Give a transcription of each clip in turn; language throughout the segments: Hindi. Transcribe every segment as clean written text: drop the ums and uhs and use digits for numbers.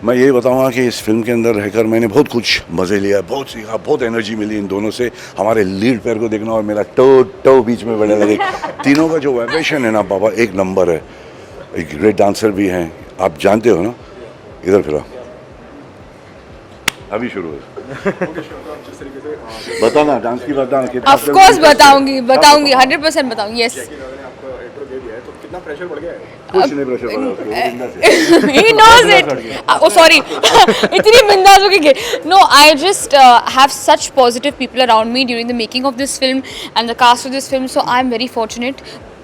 मैं यही बताऊंगा कि इस फिल्म के अंदर रहकर मैंने बहुत कुछ मज़े लिया, बहुत सीखा, बहुत एनर्जी मिली इन दोनों से। हमारे लीड पैर को देखना और मेरा टो बीच में बढ़ने लगे। तीनों का जो वाइब्रेशन है ना बाबा, एक नंबर है। एक ग्रेट डांसर भी हैं, आप जानते हो ना। इधर फिर अभी शुरू है। बताना डांस की बताना। ऑफ कोर्स बताऊंगी 100% बताऊंगी। यस, कितना प्रेशर बढ़ गया है? कुछ नहीं प्रेशर बढ़ा उसको। he knows it. Oh, sorry. इतनी बिंदास हो गई. No, I just have such positive people around me during the making of this film and the cast of this film. So I'm very fortunate.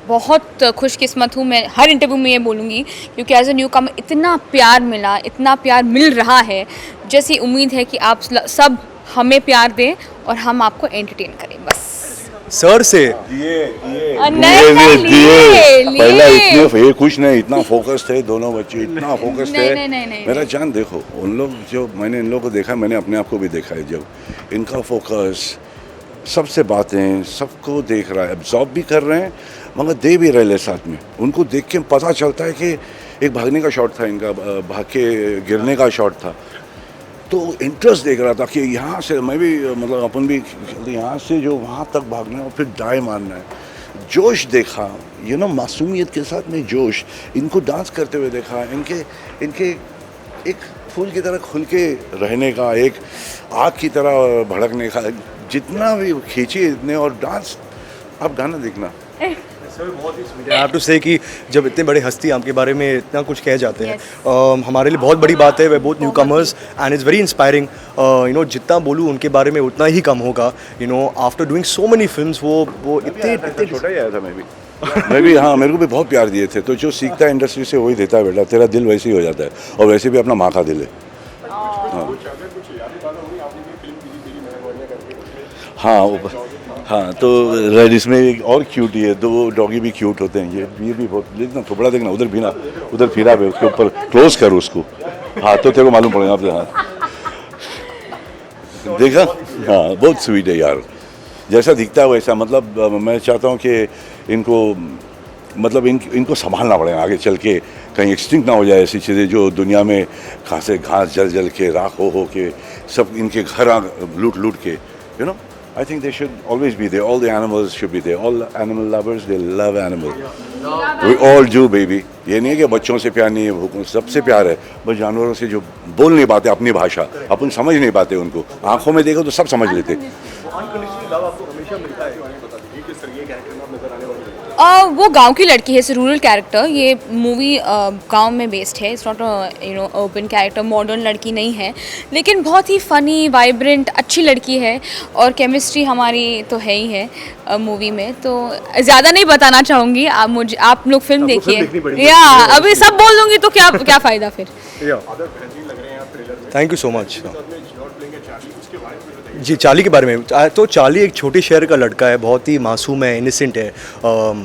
बहुत खुशकिस्मत हूँ मैं, हर इंटरव्यू में ये बोलूँगी, क्योंकि एज ए न्यू कम इतना प्यार मिला, इतना प्यार मिल रहा है। जैसी उम्मीद है कि आप सब हमें प्यार दें और हम आपको एंटरटेन करें बस। सर से पहला इतने खुश नहीं, इतना फोकस थे दोनों बच्चे, इतना फोकस थे। मेरा जान देखो, उन लोग जो मैंने इन लोगों को देखा, मैंने अपने आप को भी देखा है। जब इनका फोकस, सबसे बातें, सबको देख रहा है, एब्जॉर्ब भी कर रहे हैं मगर दे भी रहे साथ में। उनको देख के पता चलता है कि एक भागने का शॉट था इनका, भाग के गिरने का शॉट था, तो इंटरेस्ट देख रहा था कि यहाँ से मैं भी, मतलब अपन भी यहाँ से जो वहाँ तक भागना है और फिर डाई मारना है। जोश देखा, मासूमियत के साथ में जोश। इनको डांस करते हुए देखा, इनके एक फूल की तरह खुल के रहने का, एक आग की तरह भड़कने का, जितना भी खींचे इतने। और डांस, आप गाना देखना। सर बहुत ही स्वीट है। आई हैव टू से कि जब इतने बड़े हस्ती आपके बारे में इतना कुछ कह जाते हैं, हमारे लिए बहुत बड़ी बात है। वे both newcomers and is very inspiring. जितना बोलूँ उनके बारे में उतना ही कम होगा। After doing so many films, वो इतने छोटा ही आया था मैं भी हाँ, मेरे को भी बहुत प्यार दिए थे। तो जो सीखता है इंडस्ट्री से वही देता है बेटा, तेरा दिल वैसे ही हो जाता है। और वैसे भी अपना माँ का दिल है। हाँ, तो इसमें एक और क्यूट ही है, दो डॉगी भी क्यूट होते हैं। ये भी बहुत, देखना थोड़ा देखना, उधर भी ना, उधर फिरा पे उसके ऊपर क्लोज कर उसको। हाँ, तो तेरे को मालूम पड़ेगा आपसे। हाँ देखा, हाँ बहुत स्वीट है यार, जैसा दिखता है वैसा। मतलब मैं चाहता हूँ कि इनको संभालना पड़ेगा आगे चल के, कहीं एक्सटिंक्ट ना हो जाए ऐसी चीज़ें जो दुनिया में घास जल के राख हो के सब इनके घर लूट के, I think they should always be there. All the animals should be there. All animal lovers, they love animals. We all do, baby. ये नहीं है कि बच्चों से प्यार नहीं है, भूखों सबसे प्यार है। बस जानवरों से जो बोल नहीं पाते अपनी भाषा, अपन समझ नहीं पाते उनको, आंखों में देखो तो सब समझ लेते। वो गांव की लड़की है, इट्स रूरल कैरेक्टर। ये मूवी गांव में बेस्ड है। It's not urban character, modern लड़की नहीं है, लेकिन बहुत ही फ़नी, वाइब्रेंट, अच्छी लड़की है। और केमिस्ट्री हमारी तो है ही है मूवी में। तो ज़्यादा नहीं बताना चाहूँगी, आप लोग फिल्म देखिए। या अभी सब बोल दूँगी तो क्या फ़ायदा फिर। Thank you so much. जी, चार्ली के बारे में तो चार्ली एक छोटे शहर का लड़का है, बहुत ही मासूम है, इनोसेंट है,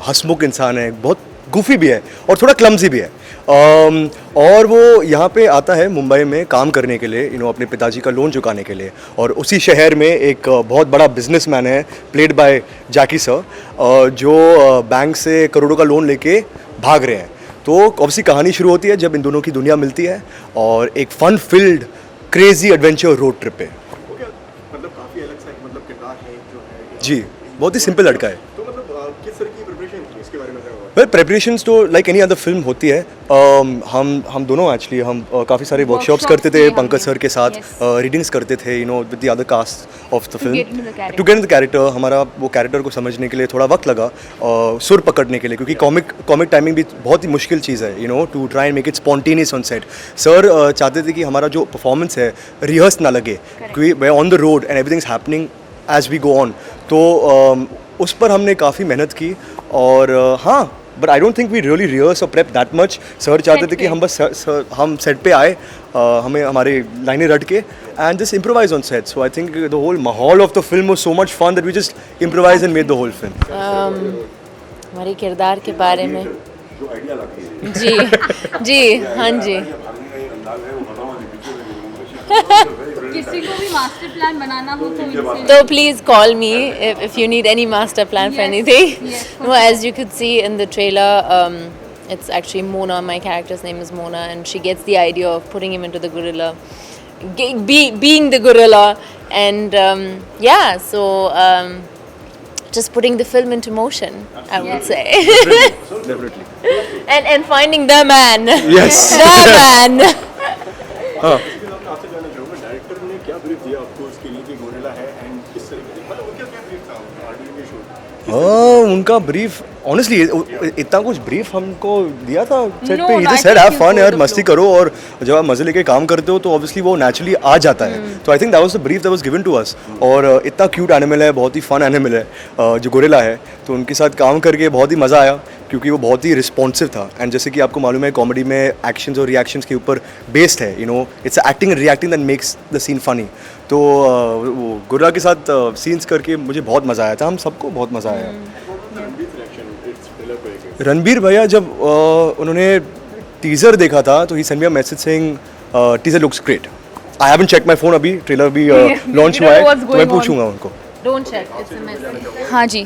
हंसमुख इंसान है, बहुत गुफी भी है और थोड़ा क्लमजी भी है। और वो यहाँ पे आता है मुंबई में काम करने के लिए, अपने पिताजी का लोन चुकाने के लिए। और उसी शहर में एक बहुत बड़ा बिजनेसमैन है, प्लेड बाय जैकी सर, जो बैंक से करोड़ों का लोन लेके भाग रहे हैं। तो ऑब्वियसली कहानी शुरू होती है जब इन दोनों की दुनिया मिलती है और एक fun filled crazy adventure road trip पे। जी, बहुत ही सिंपल लड़का है। तो मतलब किस तरह की प्रिपरेशन की इसके बारे में बताओ। वेल, प्रेपरेशंस तो लाइक एनी अदर फिल्म होती है। हम दोनों एक्चुअली हम काफ़ी सारे वर्कशॉप्स करते थे पंकज सर के साथ, रीडिंग्स करते थे with the other cast of the film to get in the character. हमारा वो कैरेक्टर को समझने के लिए थोड़ा वक्त लगा, सुर पकड़ने के लिए, क्योंकि कॉमिक टाइमिंग भी बहुत ही मुश्किल चीज़ है, to try and make it spontaneous on set. Sir चाहते थे कि हमारा जो परफॉर्मेंस है रिहर्स ना लगे, क्योंकि we're on the road and everything is happening as we go on. तो उस पर हमने काफ़ी मेहनत की। और हाँ, but I don't think we really rehearse और प्रेप दैट मच। सर चाहते थे कि हम सेट पे आए, हमें हमारे लाइनें रट के and just improvise on set. So I think the whole माहौल of the film was so much fun that we just improvise and made the whole film. हमारे किरदार के बारे में जी हाँ जी। किसी को भी मास्टर प्लान बनाना हो तो please call me if you need any master plan for anything. As you could see in the trailer, It's actually Mona. My character's name is Mona, and she gets the idea of putting him into the gorilla, being the gorilla, and yeah. So just putting the film into motion, I would say, Definitely. and finding the man. Yes. The man. लेकिन मैं आपसे जानना चाहूँगा डायरेक्टर ने क्या ब्रीफ दिया आपको उसके लिए कि गोरिल्ला है एंड किस तरीके से मतलब उनका क्या ब्रीफ था डूइंग द शूट उनका ब्रीफ ऑनेस्टली इतना कुछ ब्रीफ हमको दिया था सेट No, पे. no, he I said think have you fun go यार, the मस्ती flow. करो, और जब आप मजे लेके काम करते हो तो ऑब्वियसली वो नेचुरली आ जाता है. तो I think that was the brief that was given to us. और इतना क्यूट एनिमल है, बहुत ही फन एनिमल है जो गोरिल्ला है. तो उनके साथ काम करके बहुत ही मज़ा आया क्योंकि वो बहुत ही रिस्पॉन्सिव था. एंड जैसे कि आपको मालूम है कॉमेडी में एक्शंस और रिएक्शंस के ऊपर बेस्ड है. You know it's acting and reacting that makes the scene funny. तो वो गोरिल्ला के साथ सीन्स करके मुझे बहुत मज़ा आया था. हम सबको बहुत मज़ा आया. रणबीर सिलेक्शन इट्स ट्रेलर को लेके रणबीर भैया जब उन्होंने टीज़र देखा था तो ही send me a message saying teaser looks great. I haven't check my phone, अभी ट्रेलर भी लॉन्च हुआ है what's तो मैं going on. पूछूंगा उनको. Don't check. It's a message. हाँ जी,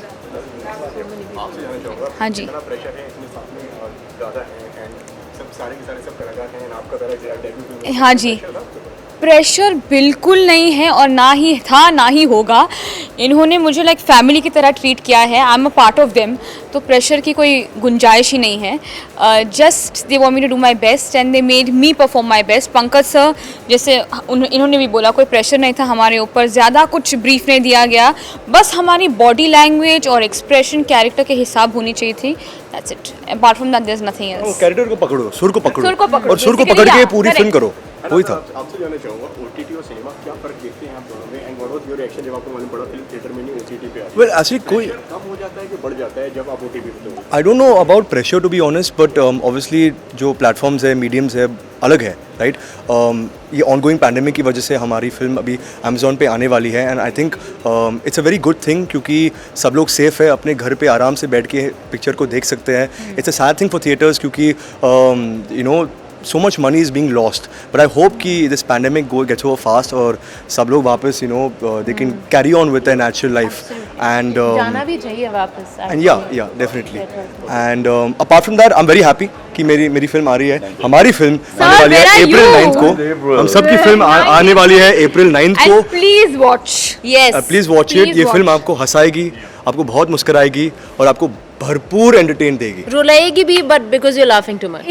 आपसे जानना चाहूँगा हाँ जी. इतना प्रेशर है इतने साथ में और ज़्यादा है एंड सब सारे के सारे सब कलाकार हैं and आपका पहला डेब्यू फिल्म हाँ जी. प्रेशर बिल्कुल नहीं है और ना ही था ना ही होगा. इन्होंने मुझे लाइक फैमिली की तरह ट्रीट किया है. I am a part of them. तो प्रेशर की कोई गुंजाइश ही नहीं है. Just they want me to do my best and they made me perform my best. Pankaj sir जैसे इन्होंने भी बोला कोई प्रेशर नहीं था हमारे ऊपर, ज़्यादा कुछ ब्रीफ नहीं दिया गया. बस हमारी बॉडी लैंग्वेज और एक्सप्रेशन कैरेक्टर के हिसाब होनी चाहिए थी. That's it. Apart from that there is nothing else. Character को पकड़ो, सुर को पकड़ो, सुर को पकड़ो, और सुर को basically, पकड़ के yeah, पूरी फिल्म correct. करो. वही था. आपसे जानना चाहूँगा ओटीटी और सिनेमा क्या फर्क देखते हैं आप दोनों में and what was your reaction जब आपको मालूम पड़ा फिल्म थिएटर में नहीं ओटीटी पे आ रही है? वेल एक्चुअली कोई कम हो जाता है कि बढ़ जाता है जब आप ओटीटी पे हो? I don't know about pressure to be honest, but obviously जो प्लेटफॉर्म्स है, मीडियम्स है, अलग है, राइट. ये ऑनगोइंग पैंडेमिक की वजह से हमारी फिल्म अभी अमेजोन पे आने वाली है. And I think it's a very good thing क्योंकि सब लोग सेफ है, अपने घर पे आराम से बैठ के पिक्चर को देख सकते हैं. It's a sad thing for theatres क्योंकि you know so much money is being lost, but I hope कि this pandemic gets over fast और सब लोग वापस you know they can carry on with their natural life. And जाना भी चाहिए वापस. and yeah definitely. And apart from that I'm very happy कि मेरी फिल्म आ रही है. हमारी फिल्म आने वाली where है are अप्रैल you? 9th को. हम सबकी फिल्म आने वाली है अप्रैल 9th को. And please watch. Yes. Please watch it. ये फिल्म आपको हंसाएगी, आपको बहुत मुस्कराएगी और आपको भरपूर एंटरटेन देगी. रुलाएगी भी, but because you're laughing too much.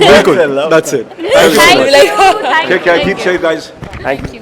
बिल्कुल, that's it. Thank you. Take care, keep safe guys. Thank you.